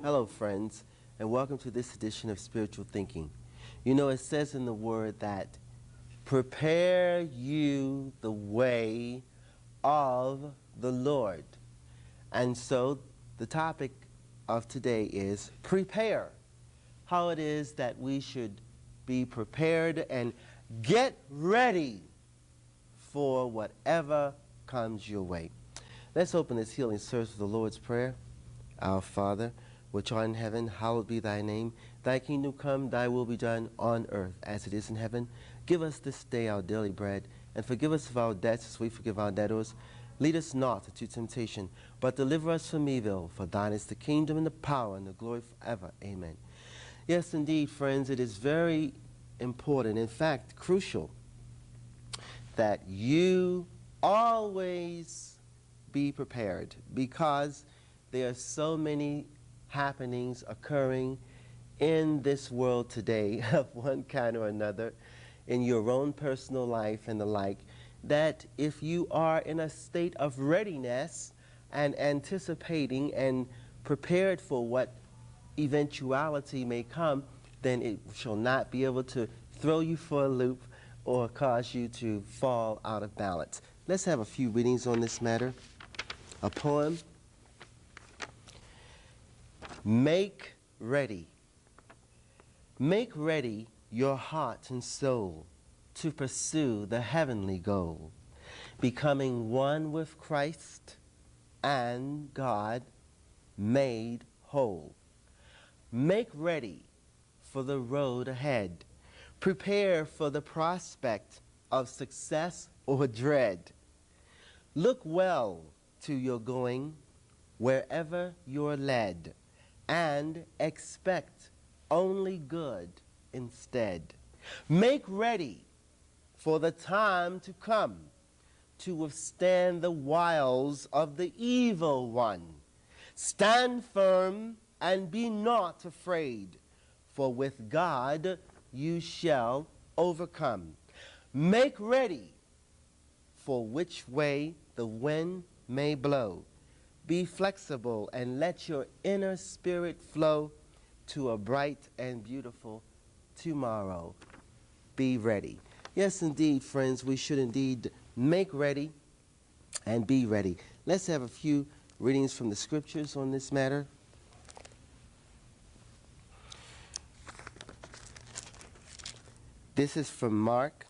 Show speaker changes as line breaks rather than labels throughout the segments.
Hello, friends, and welcome to this edition of Spiritual Thinking. You know, it says in the Word that prepare you the way of the Lord. And so the topic of today is prepare. How it is that we should be prepared and get ready for whatever comes your way. Let's open this healing service with the Lord's Prayer. Our Father, which art in heaven, hallowed be thy name. Thy kingdom come, thy will be done on earth as it is in heaven. Give us this day our daily bread, and forgive us of our debts as we forgive our debtors. Lead us not into temptation, but deliver us from evil. For thine is the kingdom and the power and the glory forever. Amen. Yes, indeed, friends, it is very important, in fact, crucial, that you always be prepared, because there are so many happenings occurring in this world today of one kind or another, in your own personal life and the like, that if you are in a state of readiness and anticipating and prepared for what eventuality may come, then it shall not be able to throw you for a loop or cause you to fall out of balance. Let's have a few readings on this matter. A poem. Make ready. Make ready your heart and soul to pursue the heavenly goal, becoming one with Christ and God made whole. Make ready for the road ahead. Prepare for the prospect of success or dread. Look well to your going wherever you're led, and expect only good instead. Make ready for the time to come to withstand the wiles of the evil one. Stand firm and be not afraid, for with God you shall overcome. Make ready for which way the wind may blow. Be flexible and let your inner spirit flow to a bright and beautiful tomorrow. Be ready. Yes, indeed, friends, we should indeed make ready and be ready. Let's have a few readings from the scriptures on this matter. This is from Mark.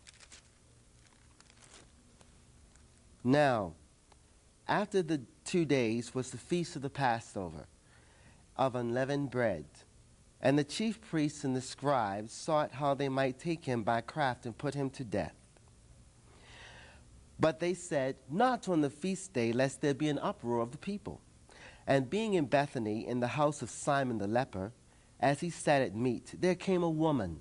Now, after the 2 days was the feast of the Passover of unleavened bread, and the chief priests and the scribes sought how they might take him by craft and put him to death. But they said, not on the feast day, lest there be an uproar of the people. And being in Bethany, in the house of Simon the leper, as he sat at meat, there came a woman,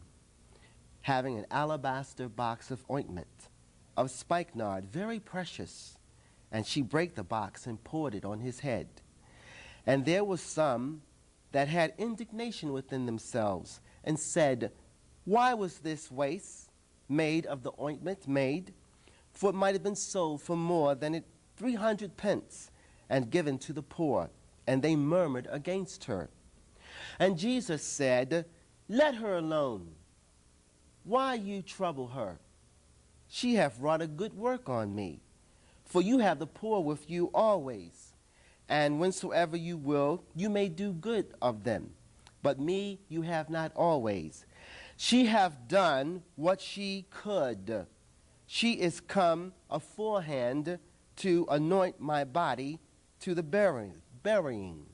having an alabaster box of ointment, of spikenard, very precious. And she brake the box and poured it on his head. And there was some that had indignation within themselves, and said, why was this waste made of the ointment made? For it might have been sold for more than 300 pence, and given to the poor. And they murmured against her. And Jesus said, let her alone. Why you trouble her? She hath wrought a good work on me. For you have the poor with you always, and whensoever you will, you may do good of them. But me you have not always. She hath done what she could. She is come aforehand to anoint my body to the burying.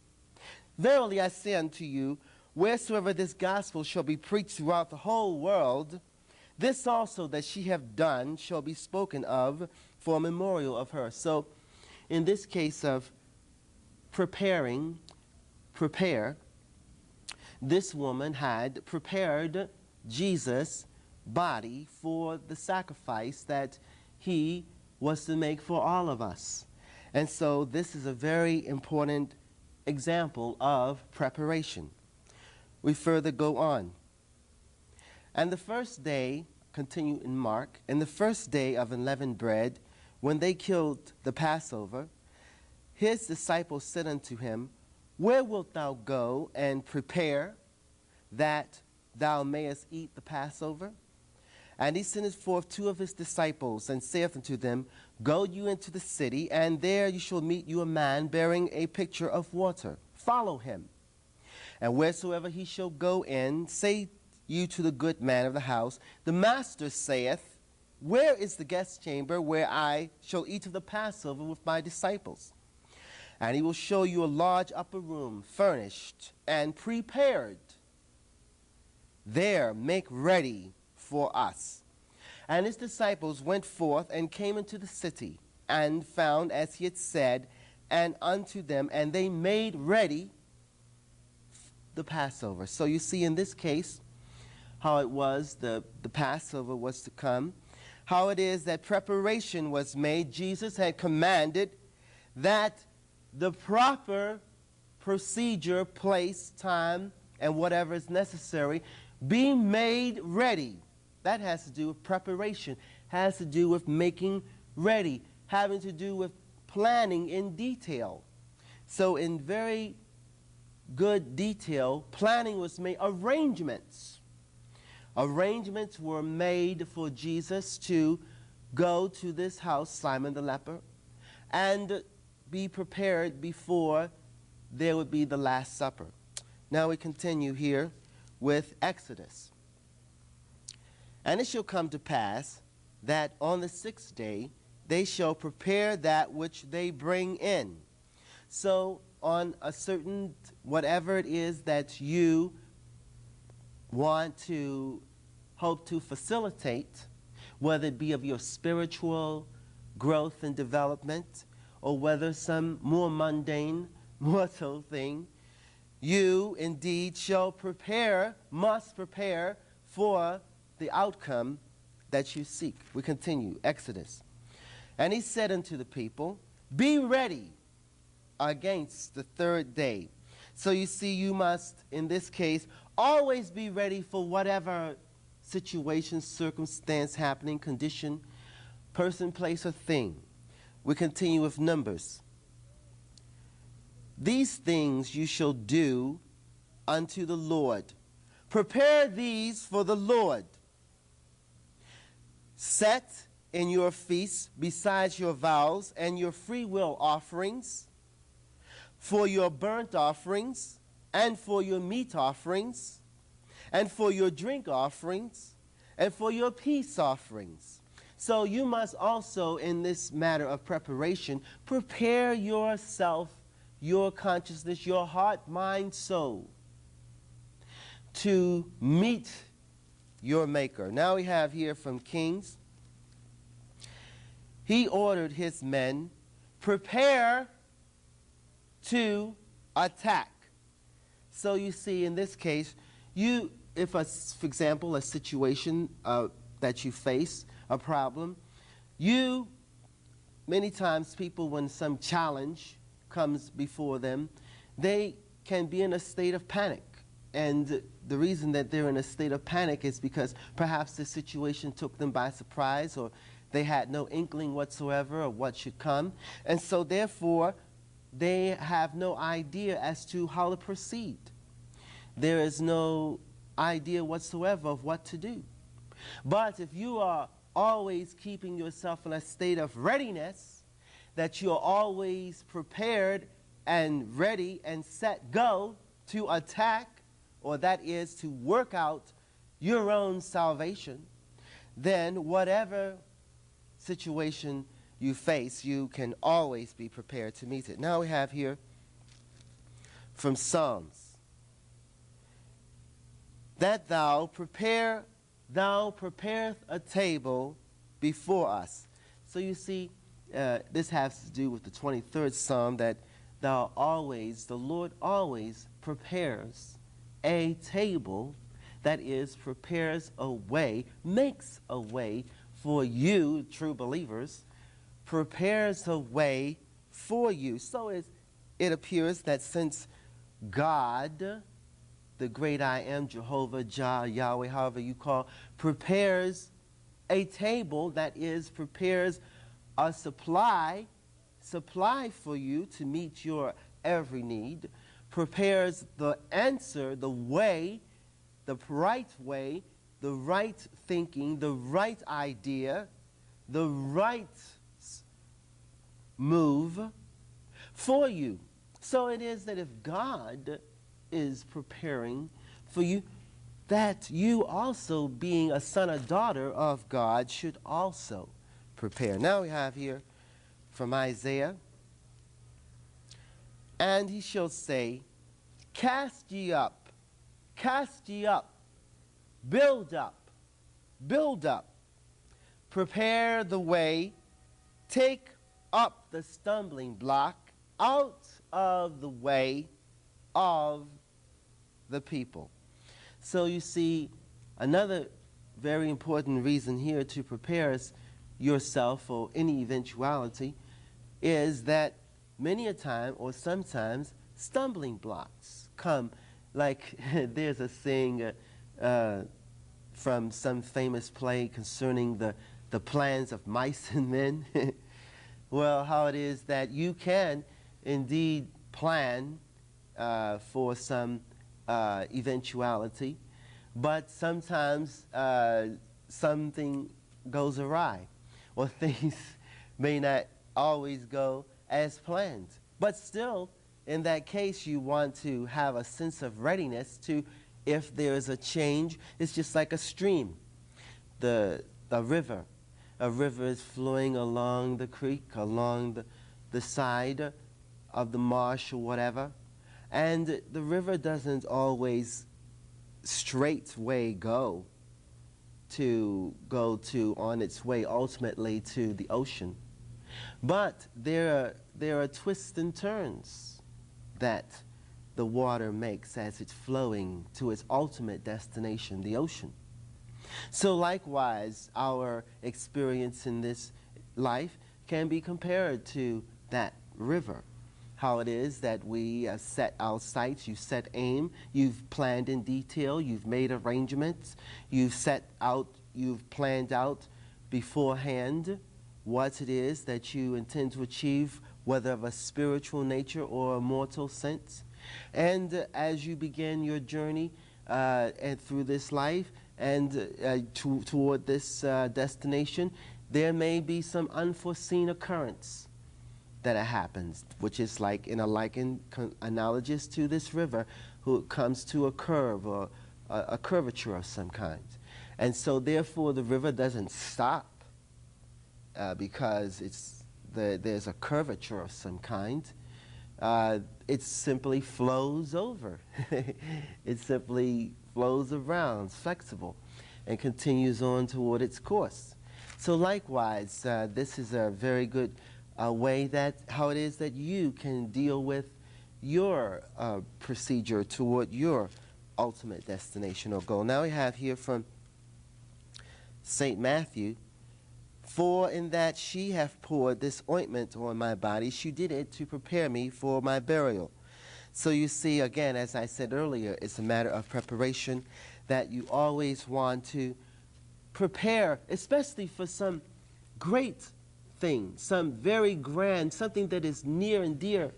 Verily I say unto you, wheresoever this gospel shall be preached throughout the whole world, this also that she hath done shall be spoken of for a memorial of her. So in this case of prepare, this woman had prepared Jesus' body for the sacrifice that he was to make for all of us. And so this is a very important example of preparation. We further go on. And the first day, continue in Mark, and the first day of unleavened bread, when they killed the Passover, his disciples said unto him, Where wilt thou go and prepare that thou mayest eat the Passover? And he sendeth forth two of his disciples, and saith unto them, Go you into the city, and there you shall meet you a man bearing a pitcher of water. Follow him. And wheresoever he shall go in, say you to the good man of the house, The master saith, Where is the guest chamber where I shall eat of the Passover with my disciples? And he will show you a large upper room, furnished and prepared. There make ready for us. And his disciples went forth and came into the city, and found as he had said, and unto them, and they made ready the Passover. So you see in this case how it was the Passover was to come, how it is that preparation was made. Jesus had commanded that the proper procedure, place, time, and whatever is necessary be made ready. That has to do with preparation, has to do with making ready, having to do with planning in detail. So in very good detail, planning was made, arrangements. Arrangements were made for Jesus to go to this house, Simon the leper, and be prepared before there would be the Last Supper. Now we continue here with Exodus. And it shall come to pass that on the 6th day they shall prepare that which they bring in. So on a certain, whatever it is that you want to hope to facilitate, whether it be of your spiritual growth and development, or whether some more mundane, mortal thing, you indeed shall prepare, must prepare for the outcome that you seek. We continue, Exodus. And he said unto the people, Be ready against the 3rd day. So you see, you must, in this case, always be ready for whatever situation, circumstance, happening, condition, person, place, or thing. We continue with Numbers. These things you shall do unto the Lord. Prepare these for the Lord. Set in your feasts besides your vows and your free will offerings, for your burnt offerings, and for your meat offerings, and for your drink offerings, and for your peace offerings. So you must also, in this matter of preparation, prepare yourself, your consciousness, your heart, mind, soul, to meet your Maker. Now we have here from Kings. He ordered his men, prepare to attack. So you see, in this case, if, for example, a situation that you face, a problem, many times people, when some challenge comes before them, they can be in a state of panic. And the reason that they're in a state of panic is because perhaps the situation took them by surprise, or they had no inkling whatsoever of what should come. And so therefore, they have no idea as to how to proceed. There is no idea whatsoever of what to do. But if you are always keeping yourself in a state of readiness, that you are always prepared and ready and set, go to attack, or that is to work out your own salvation, then whatever situation you face, you can always be prepared to meet it. Now we have here from Psalms, that thou preparest a table before us. So you see, this has to do with the 23rd Psalm, that the Lord always prepares a table, that is, prepares a way, makes a way for you, true believers, prepares a way for you. So it appears that since God, the great I am, Jehovah, Jah, Yahweh, however you call, prepares a table, that is, prepares a supply for you to meet your every need, prepares the answer, the way, the right thinking, the right idea, the right move for you. So it is that if God is preparing for you, that you also, being a son or daughter of God, should also prepare. Now we have here from Isaiah, and he shall say, cast ye up, build up, prepare the way, take up the stumbling block out of the way of the people. So you see, another very important reason here to prepare yourself for any eventuality is that many a time or sometimes stumbling blocks come. Like there's a saying from some famous play concerning the plans of mice and men. Well, how it is that you can indeed plan for some eventuality, but sometimes something goes awry, or things may not always go as planned. But still, in that case, you want to have a sense of readiness to, if there is a change, it's just like a stream, a river. A river is flowing along the creek, along the side of the marsh or whatever, and the river doesn't always straightway go on its way ultimately to the ocean. But there are twists and turns that the water makes as it's flowing to its ultimate destination, the ocean. So likewise, our experience in this life can be compared to that river. How it is that we set our sights, you set aim, you've planned in detail, you've made arrangements, you've planned out beforehand what it is that you intend to achieve, whether of a spiritual nature or a mortal sense. And as you begin your journey and through this life and toward this destination, there may be some unforeseen occurrence that happens, which is like analogous to this river who comes to a curve or a curvature of some kind. And so therefore the river doesn't stop because there's a curvature of some kind. It simply flows over. It simply flows around, flexible, and continues on toward its course. So likewise, this is a very good way how it is that you can deal with your procedure toward your ultimate destination or goal. Now we have here from St. Matthew, for in that she hath poured this ointment on my body, she did it to prepare me for my burial. So you see, again, as I said earlier, it's a matter of preparation that you always want to prepare, especially for some great thing, some very grand, something that is near and dear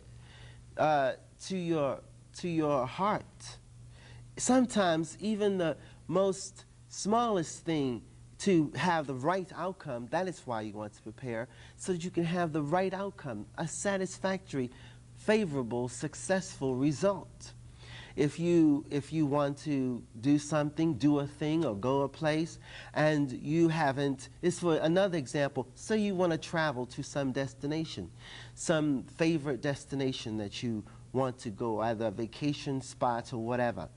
to your heart. Sometimes even the most smallest thing to have the right outcome, that is why you want to prepare, so that you can have the right outcome, a satisfactory, favorable, successful result. If you want to do something, do a thing, or go a place, and you haven't, it's for another example, say you want to travel to some destination, some favorite destination that you want to go, either a vacation spot or whatever.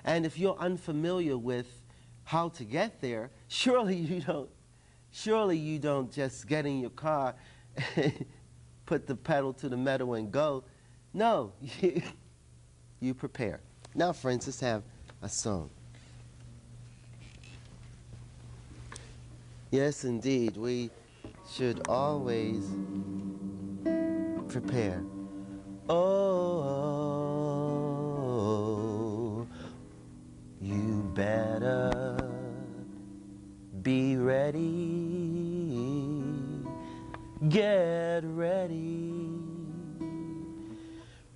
And if you're unfamiliar with how to get there, surely you don't just get in your car, put the pedal to the metal and go. No, you prepare. Now, friends, let's have a song. Yes, indeed, we should always prepare. Oh, you better be ready, get ready.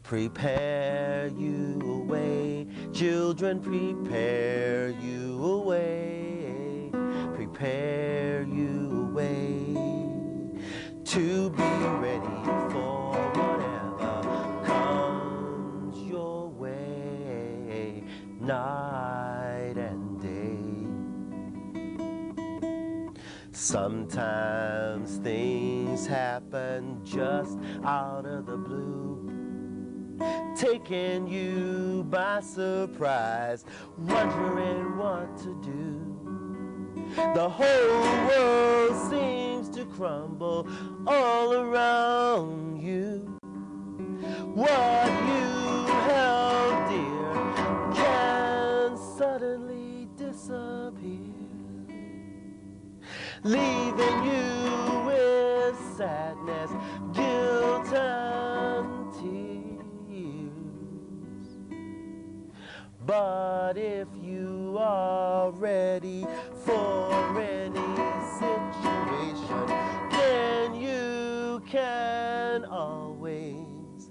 Prepare you a way, children, prepare you a way, prepare you a way to be ready for whatever comes your way, night and day. Sometimes things happen just out of the blue, taking you by surprise, wondering what to do. The whole world seems to crumble all around you. What you held dear can suddenly disappear, leaving you with sadness, guilt, and tears. But if you are ready for any situation, then you can always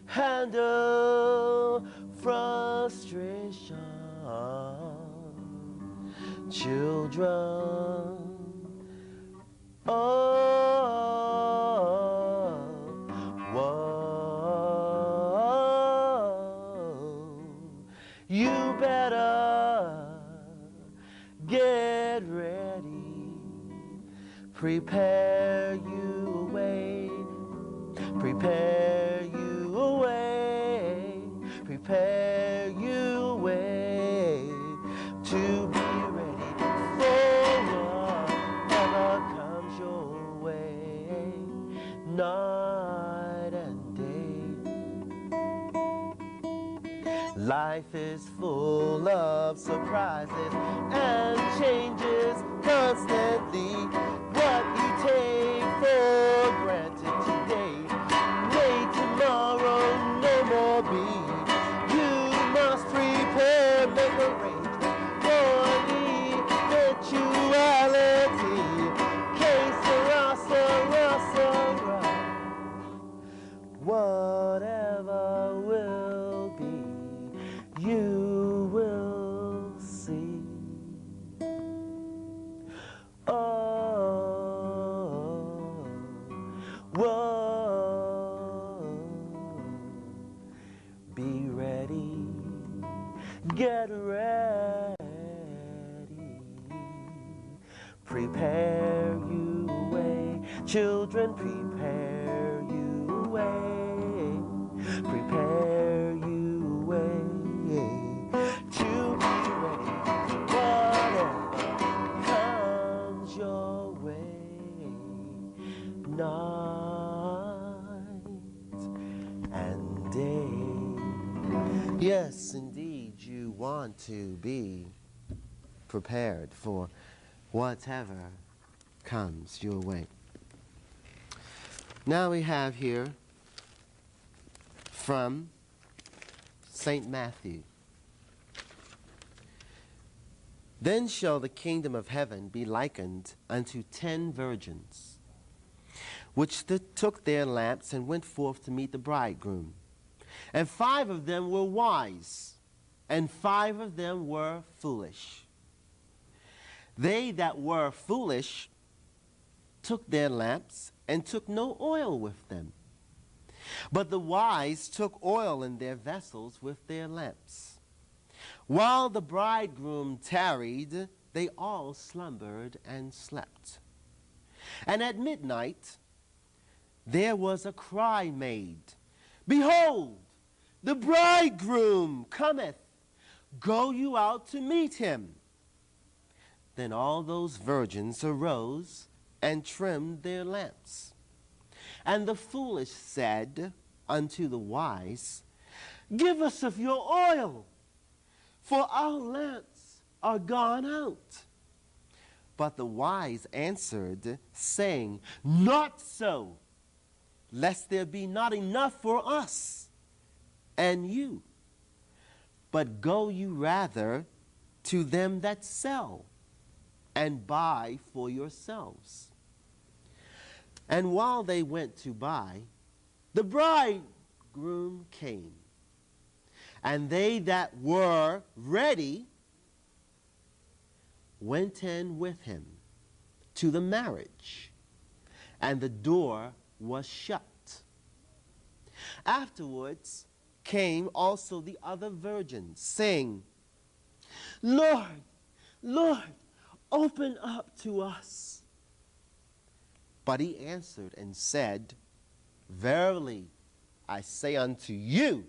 handle frustration. Children, you better get ready. Prepare you a way, prepare you a way, prepare you a way to be ready for whatever comes your way, night and day. Life is full of surprises and changes constantly. What you take for granted today may tomorrow no more be. You must prepare, make arrangements for the eventuality. Que sera, sera, sera. Whatever will be, you will see. Be ready, get ready, prepare you a way, children, prepare you a way, prepare you a way to be ready, whatever comes your way, night and day. Yes, indeed, you want to be prepared for whatever comes your way. Now we have here from St. Matthew. Then shall the kingdom of heaven be likened unto 10 virgins, which took their lamps and went forth to meet the bridegroom. And 5 of them were wise, and 5 of them were foolish. They that were foolish took their lamps and took no oil with them. But the wise took oil in their vessels with their lamps. While the bridegroom tarried, they all slumbered and slept. And at midnight there was a cry made, Behold, the bridegroom cometh, go you out to meet him. Then all those virgins arose and trimmed their lamps. And the foolish said unto the wise, Give us of your oil, for our lamps are gone out. But the wise answered, saying, Not so, lest there be not enough for us and you. But go you rather to them that sell, and buy for yourselves. And while they went to buy, the bridegroom bridegroom came, and they that were ready went in with him to the marriage, and the door was shut. Afterwards came also the other virgins, saying, Lord, Lord, open up to us. But he answered and said, Verily I say unto you,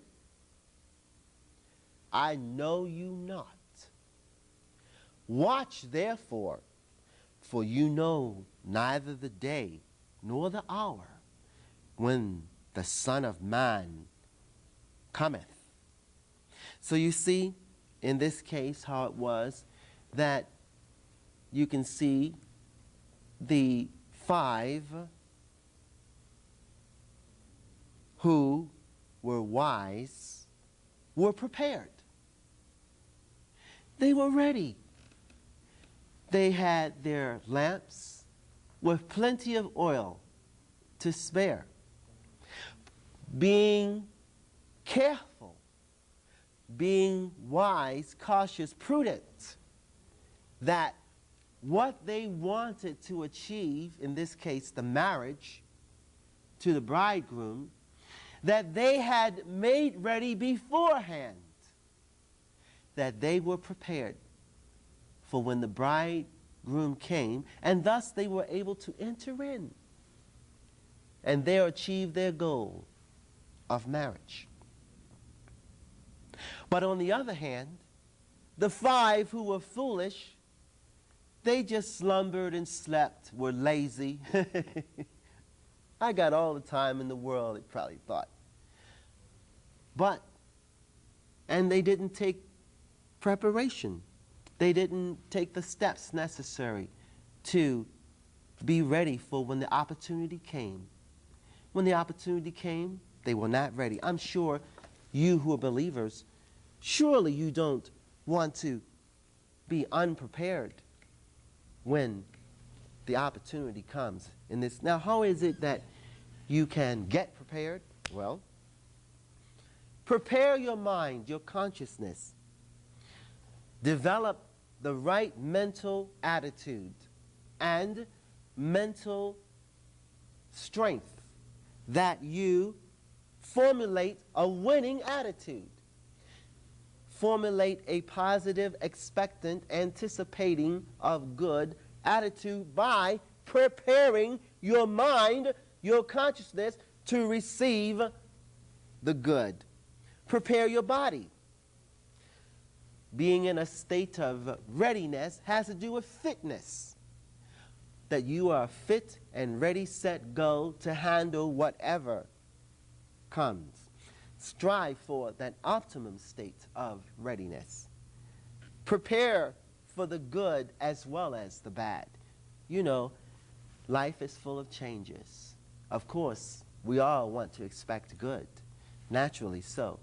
I know you not. Watch therefore, for you know neither the day nor the hour when the Son of Man cometh. So you see, in this case, how it was that you can see the 5 who were wise were prepared. They were ready. They had their lamps with plenty of oil to spare. Being careful, being wise, cautious, prudent, that what they wanted to achieve, in this case the marriage to the bridegroom, that they had made ready beforehand, that they were prepared for when the bridegroom came, and thus they were able to enter in and there achieve their goal of marriage. But on the other hand, the 5 who were foolish, they just slumbered and slept, were lazy. I got all the time in the world, they probably thought. And they didn't take preparation. They didn't take the steps necessary to be ready for when the opportunity came. When the opportunity came, they were not ready. I'm sure you who are believers, surely you don't want to be unprepared when the opportunity comes in this. Now, how is it that you can get prepared? Well, prepare your mind, your consciousness. Develop the right mental attitude and mental strength that you formulate a winning attitude. Formulate a positive, expectant, anticipating of good attitude by preparing your mind, your consciousness to receive the good. Prepare your body. Being in a state of readiness has to do with fitness. That you are fit and ready, set, go to handle whatever comes. Strive for that optimum state of readiness. Prepare for the good as well as the bad. You know, life is full of changes. Of course, we all want to expect good, naturally so.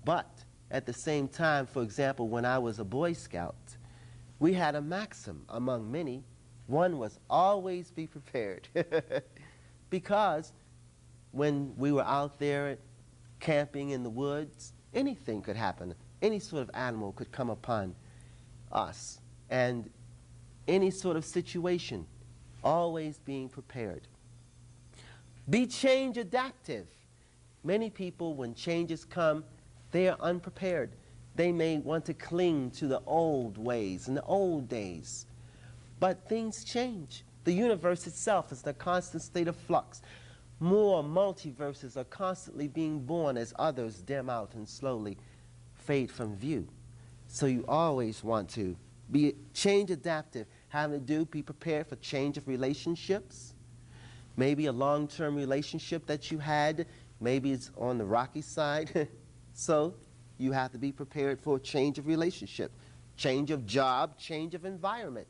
But at the same time, for example, when I was a Boy Scout, we had a maxim among many. One was always be prepared. Because when we were out there camping in the woods, anything could happen. Any sort of animal could come upon us. And any sort of situation, always being prepared. Be change adaptive. Many people, when changes come, they are unprepared. They may want to cling to the old ways and the old days. But things change. The universe itself is in a constant state of flux. More multiverses are constantly being born as others dim out and slowly fade from view. So you always want to be change adaptive. Having to do, be prepared for change of relationships. Maybe a long-term relationship that you had, maybe it's on the rocky side. So you have to be prepared for a change of relationship, change of job, change of environment.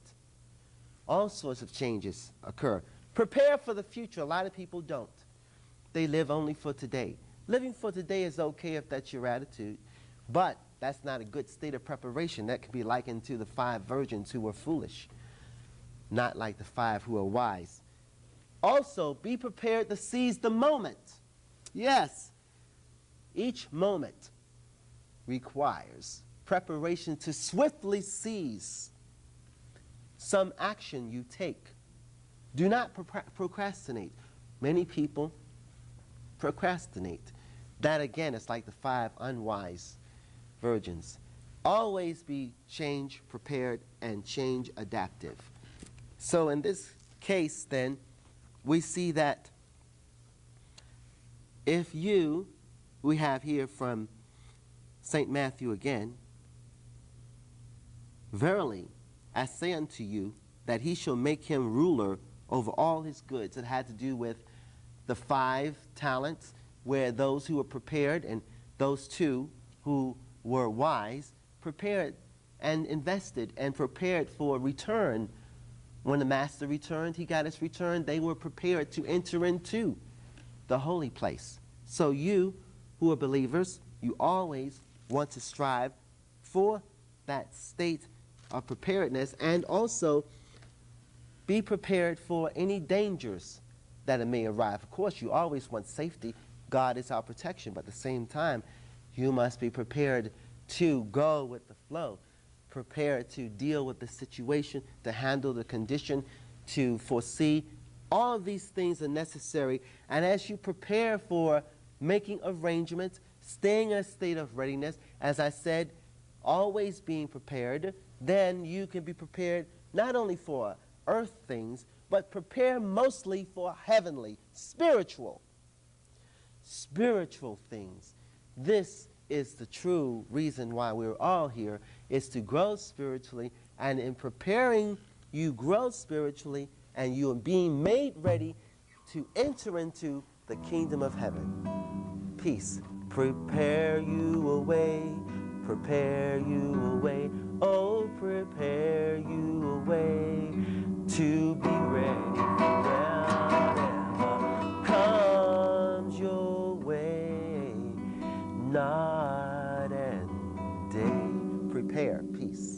All sorts of changes occur. Prepare for the future. A lot of people don't. They live only for today. Living for today is okay if that's your attitude, but that's not a good state of preparation. That can be likened to the 5 virgins who were foolish, not like the 5 who are wise. Also, be prepared to seize the moment. Yes, Each moment requires preparation to swiftly seize some action you take. Do not procrastinate. Many people procrastinate. That again is like the 5 unwise virgins. Always be change prepared and change adaptive. So in this case then, we see that if you, we have here from St. Matthew again, verily I say unto you that he shall make him ruler over all his goods. It had to do with the 5 talents, where those who were prepared and those 2 who were wise prepared and invested and prepared for return. When the master returned, he got his return, they were prepared to enter into the holy place. So you who are believers, you always want to strive for that state of preparedness, and also be prepared for any dangers that it may arrive. Of course, you always want safety. God is our protection, but at the same time, you must be prepared to go with the flow, prepared to deal with the situation, to handle the condition, to foresee. All of these things are necessary, and as you prepare for making arrangements, staying in a state of readiness, as I said, always being prepared, then you can be prepared not only for earth things, but prepare mostly for heavenly, spiritual things. This is the true reason why we're all here, is to grow spiritually, and in preparing, you grow spiritually, and you are being made ready to enter into the kingdom of heaven. Peace. Prepare you a way, oh, prepare you a way to be ready whenever comes your way, night and day. Prepare, peace.